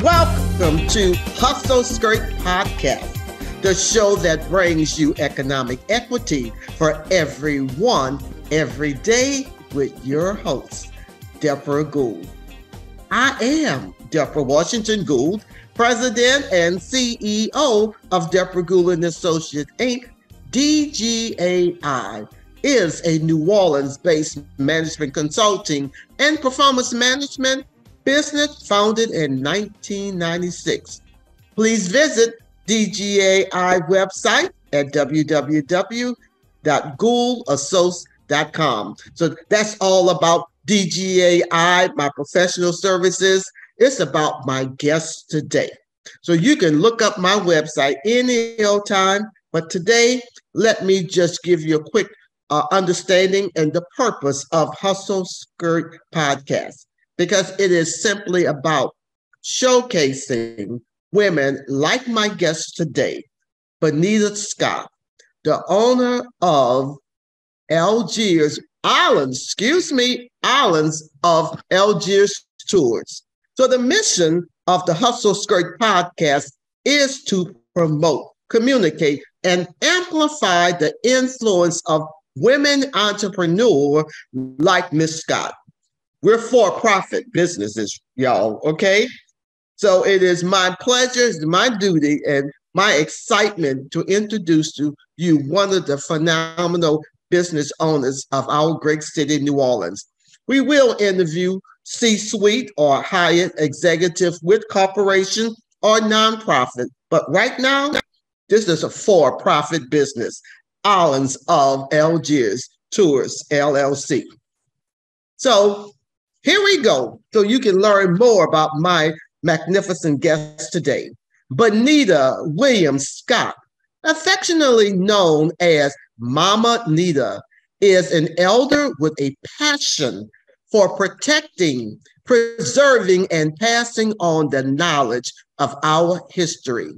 Welcome to Hustle Skirt Podcast, the show that brings you economic equity for everyone, every day, with your host, Debra Gould. I am Debra Washington Gould, President and CEO of Debra Gould and Associates, Inc. DGAI is a New Orleans-based management consulting and performance management business founded in 1996. Please visit DGAI website at www.gouldassociates.com. So that's all about DGAI, my professional services. It's about my guests today. So you can look up my website any old time, but today, let me just give you a quick understanding and the purpose of Hustle Skirt Podcast, because it is simply about showcasing women like my guest today, Benita Scott, the owner of Algiers Islands of Algiers Tours. So the mission of the Hustle Skirt Podcast is to promote, communicate, and amplify the influence of women entrepreneurs like Miss Scott. We're for-profit businesses, y'all, okay? So it is my pleasure, it's my duty, and my excitement to introduce to you one of the phenomenal business owners of our great city, New Orleans. We will interview C-suite or higher executive with corporation or nonprofit. But right now, this is a for-profit business, Islands of Algiers Tours, LLC. So here we go. So you can learn more about my magnificent guest today. Benita Williams Scott, affectionately known as Mama Nita, is an elder with a passion for protecting, preserving, and passing on the knowledge of our history.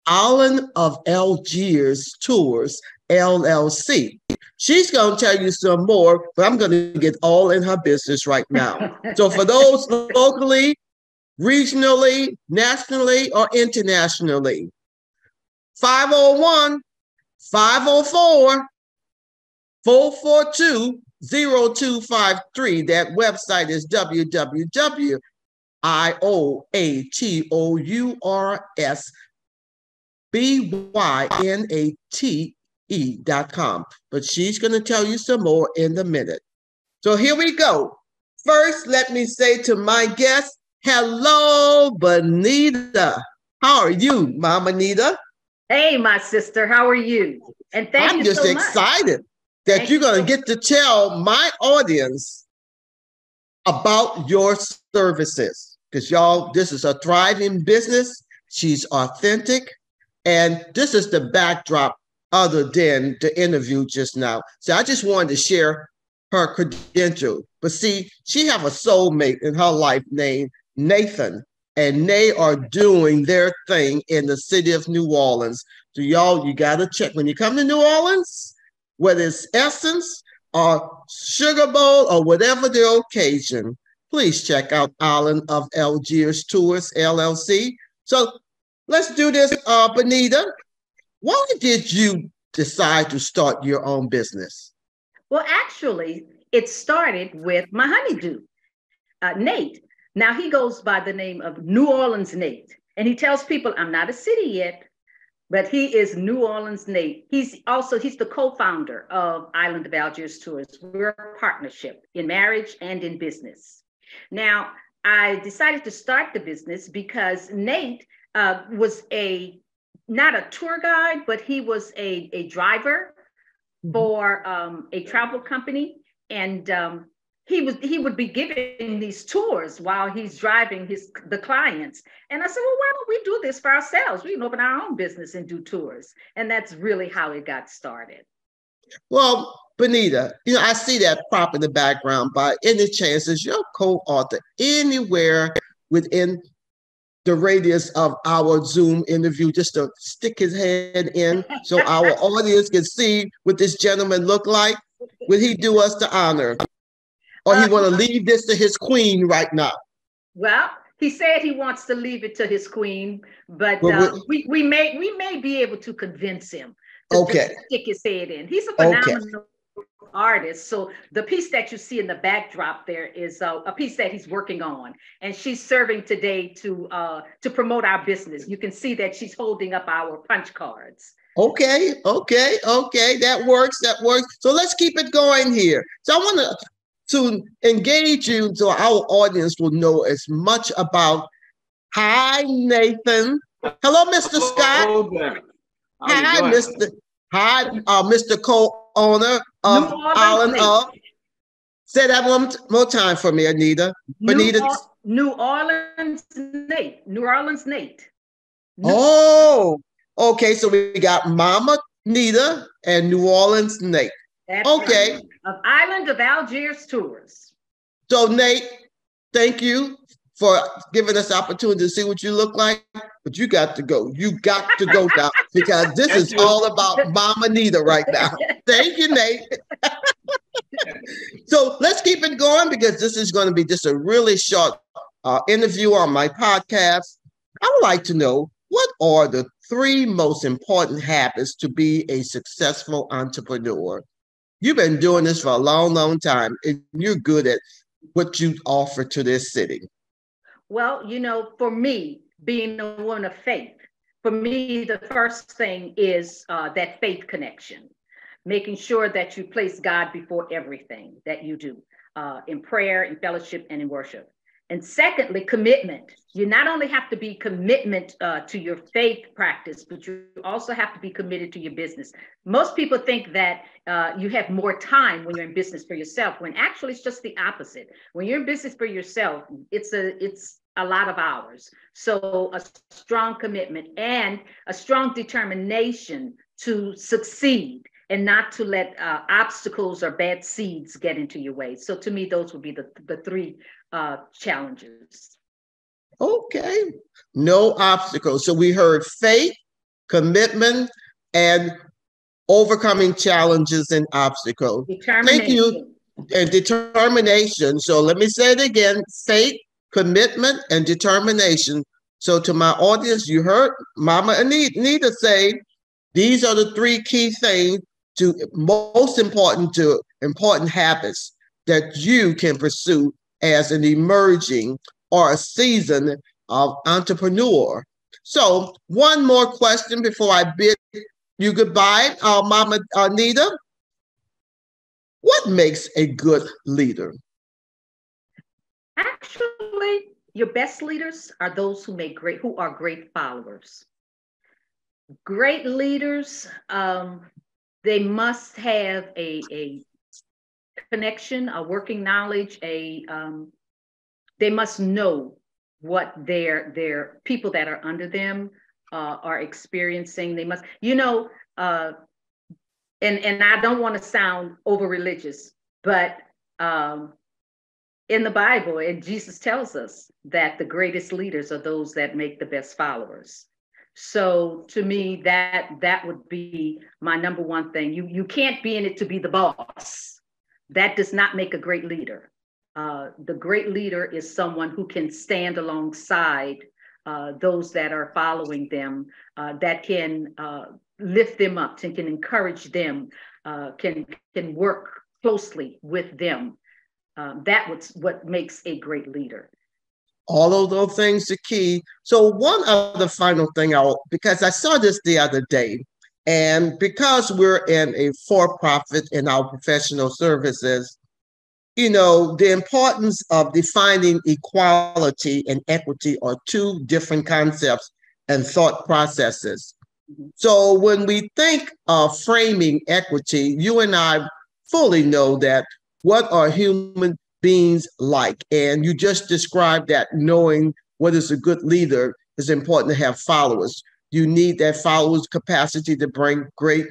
Island of Algiers Tours, LLC. She's going to tell you some more, but I'm going to get all in her business right now. So for those locally, regionally, nationally, or internationally, 501-504-442-0253. That website is www.IOATOURSBYNATE.com. But she's going to tell you some more in a minute. So here we go. First, let me say to my guest, hello, Benita. How are you, Mama Nita? Hey, my sister, how are you? And thank you so much. I'm just excited that you're going to get to tell my audience about your services. Because y'all, this is a thriving business. She's authentic. And this is the backdrop other than the interview just now. So I just wanted to share her credential. But see, she have a soulmate in her life named Nathan, and they are doing their thing in the city of New Orleans. So y'all, you got to check. When you come to New Orleans, whether it's Essence or Sugar Bowl or whatever the occasion, please check out Island of Algiers Tours, LLC. So let's do this, Benita. Why did you decide to start your own business? Well, actually, it started with my honeydew, Nate. Now, he goes by the name of New Orleans Nate. And he tells people, I'm not a city yet, but he is New Orleans Nate. He's the co-founder of Island of Algiers Tours. We're a partnership in marriage and in business. Now, I decided to start the business because Nate was not a tour guide, but he was a driver for a travel company. And he would be giving these tours while he's driving the clients. And I said, well, why don't we do this for ourselves? We can open our own business and do tours. And that's really how it got started. Well, Benita, I see that prop in the background. By any chance, is your co-author anywhere within the radius of our Zoom interview, just to stick his head in so our audience can see what this gentleman look like? Would he do us the honor? Or he want to leave this to his queen right now? Well, He said he wants to leave it to his queen, but Well, we may be able to convince him to okay. just stick his head in. He's a Okay. phenomenal artist. So the piece that you see in the backdrop there is a piece that he's working on, and she's serving today to promote our business. You can see that she's holding up our punch cards. Okay. That works. So let's keep it going here. So I want to engage you so our audience will know as much about. Hi, Nathan. Hello, Mr. Scott. Hello, Debbie. Hi, Mr. Hi, Mr. Co-owner of Island of. Say that one more time for me, Anita. New Orleans Nate. Oh, okay. So we got Mama Nita and New Orleans Nate. That's okay. Right. Of Island of Algiers Tours. So Nate, thank you for giving us the opportunity to see what you look like, but you got to go. You got to go now because this is all about Mama Nita right now. Thank you, Nate. So let's keep it going because this is going to be just a really short interview on my podcast. I would like to know, what are the 3 most important habits to be a successful entrepreneur? You've been doing this for a long, long time, and you're good at what you offer to this city. Well, for me, being a woman of faith, for me, the first thing is that faith connection, making sure that you place God before everything that you do in prayer, in fellowship, and in worship. And secondly, commitment. You not only have to be commitment to your faith practice, but you also have to be committed to your business. Most people think that you have more time when you're in business for yourself, when actually it's just the opposite. When you're in business for yourself, it's a lot of hours. So a strong commitment and a strong determination to succeed and not to let obstacles or bad seeds get into your way. So to me, those would be the 3 challenges. Okay. No obstacles. So we heard faith, commitment, and overcoming challenges and obstacles. Thank you. And determination. So let me say it again. Faith, commitment, and determination. So to my audience, you heard Mama Nita say, these are the 3 key things most important habits that you can pursue as an emerging or a seasoned entrepreneur. So one more question before I bid you goodbye, Mama Nita. What makes a good leader? Actually, your best leaders are those who are great followers. Great leaders, they must have a connection, a working knowledge, they must know what their people that are under them are experiencing. They must, and I don't want to sound over religious, but in the Bible, and Jesus tells us that the greatest leaders are those that make the best followers. So to me, that would be my number one thing. You can't be in it to be the boss. That does not make a great leader. The great leader is someone who can stand alongside those that are following them, that can lift them up, and can encourage them, can work closely with them. That's what makes a great leader. All of those things are key. So one other final thing, because I saw this the other day, and because we're in a for-profit in our professional services, the importance of defining equality and equity are 2 different concepts and thought processes. Mm-hmm. So when we think of framing equity, you and I fully know that what are human beings like? And you just described that knowing what is a good leader is important to have followers. You need that followers' capacity to bring great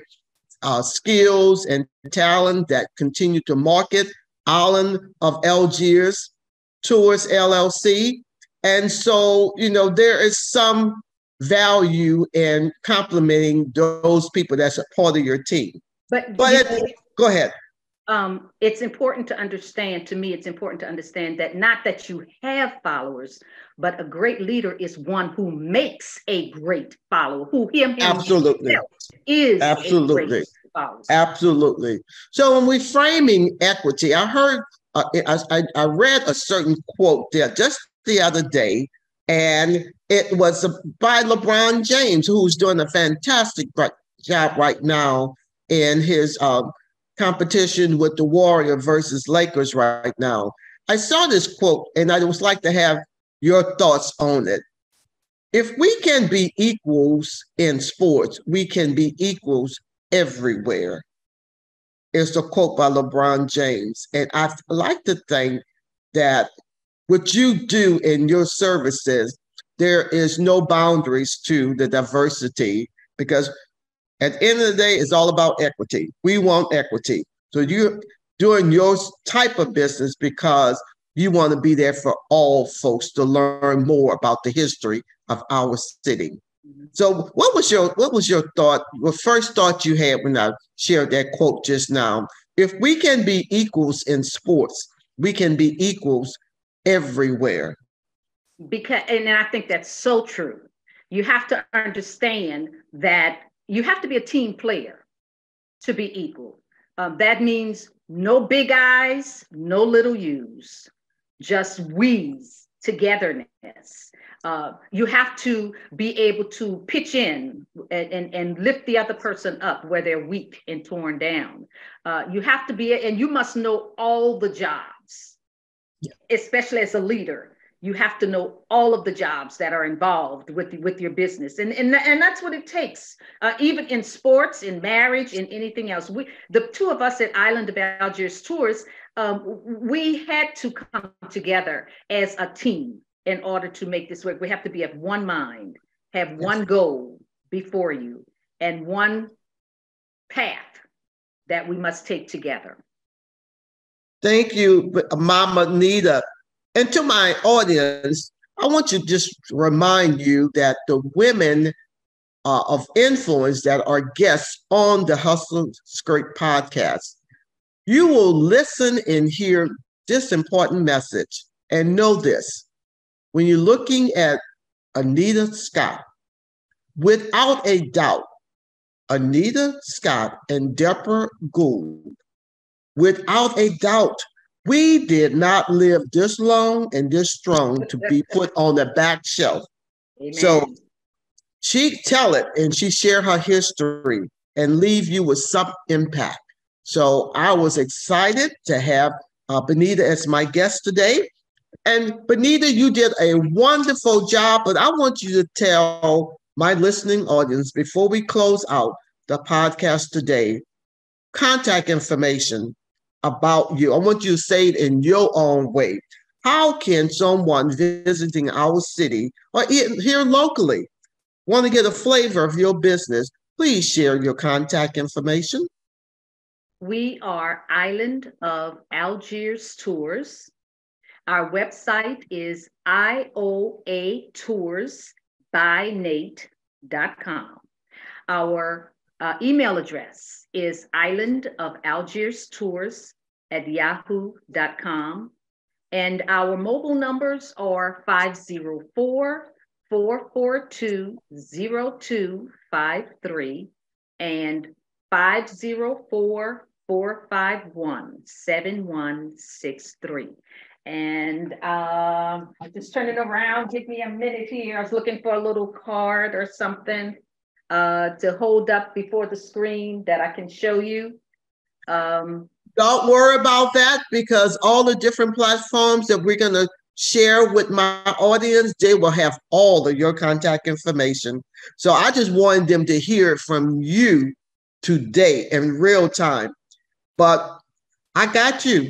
skills and talent that continue to market Island of Algiers Tours, LLC. And so, there is some value in complimenting those people that's a part of your team. But go ahead. It's important to understand, to me, it's important to understand that not that you have followers, but a great leader is one who makes a great follower, who himself Absolutely. is Absolutely. a great follower. Absolutely. So when we're framing equity, I heard, I read a certain quote there just the other day, and it was by LeBron James, who's doing a fantastic job right now in his competition with the Warrior versus Lakers right now. I saw this quote, and I would like to have your thoughts on it. If we can be equals in sports, we can be equals everywhere. It's a quote by LeBron James. And I like to think that what you do in your services, there is no boundaries to the diversity, because at the end of the day, it's all about equity. We want equity. So you're doing your type of business because you want to be there for all folks to learn more about the history of our city. So what was your thought, the first thought you had when I shared that quote just now? If we can be equals in sports, we can be equals everywhere. And I think that's so true. You have to understand that you have to be a team player to be equal. That means no big I's, no little U's, just we's, togetherness. You have to be able to pitch in and lift the other person up where they're weak and torn down. You have to be, and you must know all the jobs, especially as a leader. You have to know all of the jobs that are involved with your business. And that's what it takes. Even in sports, in marriage, in anything else. The two of us at Island of Algiers Tours, we had to come together as a team in order to make this work. We have to be of one mind, have one goal before you, and one path that we must take together. Thank you, Mama Nita. And to my audience, I want to just remind you that the women of influence that are guests on the Hustle Skirt podcast, you will listen and hear this important message and know this. When you're looking at Anita Scott, without a doubt, Anita Scott and Debra Gould, without a doubt, we did not live this long and this strong to be put on the back shelf. Amen. So she tell it and she share her history and leave you with some impact. So I was excited to have Benita as my guest today. And Benita, you did a wonderful job, but I want you to tell my listening audience before we close out the podcast today, contact information about you. I want you to say it in your own way. How can someone visiting our city or here locally want to get a flavor of your business? Please share your contact information. We are Island of Algiers Tours. Our website is ioatoursbynate.com. Our email address is islandofalgierstours@yahoo.com. And our mobile numbers are 504-442-0253 and 504-451-7163. And I'll just turn it around. Give me a minute here. I was looking for a little card or something to hold up before the screen that I can show you. Don't worry about that, because all the different platforms that we're going to share with my audience, they will have all of your contact information. So I just wanted them to hear it from you today in real time. But I got you,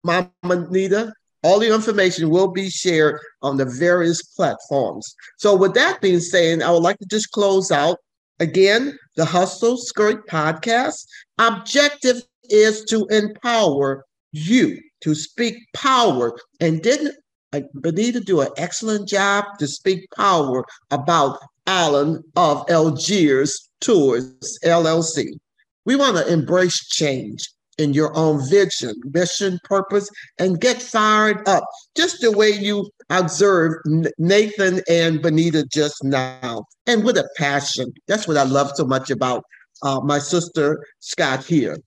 Mama Nita. All the information will be shared on the various platforms. So with that being said, I would like to just close out. Again, the Hustle Skirt podcast objective is to empower you to speak power. And didn't Benita do an excellent job to speak power about Island of Algiers Tours, LLC. We want to embrace change. in your own vision, mission, purpose, and get fired up, just the way you observed Nathan and Benita just now, and with a passion. That's what I love so much about my sister Scott here.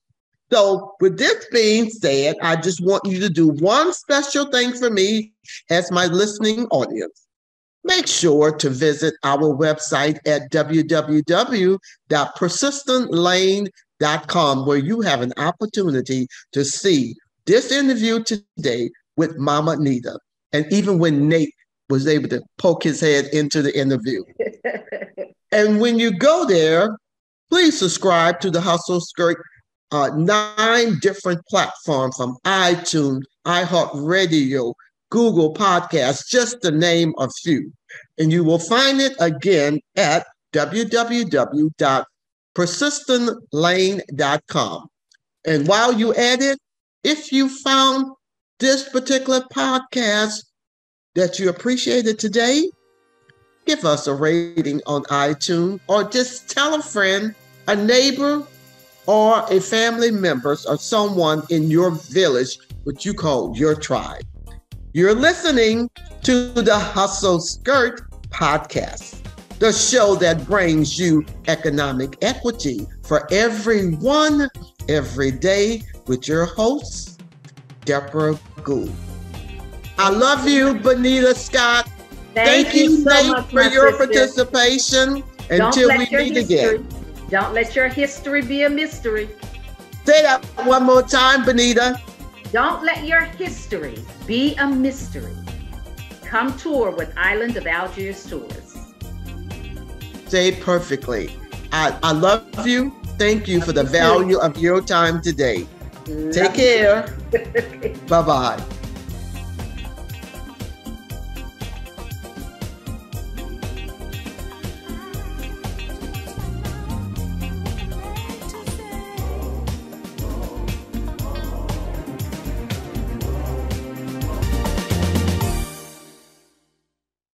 So with this being said, I just want you to do one special thing for me as my listening audience. Make sure to visit our website at www.persistentlane.com, where you have an opportunity to see this interview today with Mama Nita. And even when Nate was able to poke his head into the interview. And when you go there, please subscribe to the Hustle Skirt 9 different platforms, from iTunes, iHeartRadio, Google Podcasts, just to name a few. And you will find it again at www.persistentlane.com. And while you're at it, if you found this particular podcast that you appreciated today, give us a rating on iTunes, or just tell a friend, a neighbor, or a family member, or someone in your village, what you call your tribe. You're listening to the Hustle Skirt Podcast, the show that brings you economic equity for everyone, every day, with your host, Debra Gould. I love you, Benita Scott. Thank you, Nate, for your participation. Until we meet again. Don't let your history be a mystery. Say that one more time, Benita. Don't let your history be a mystery. Come tour with Island of Algiers Tours. Say it perfectly. I love you. Thank you for the value of your time today. Take care. Bye-bye.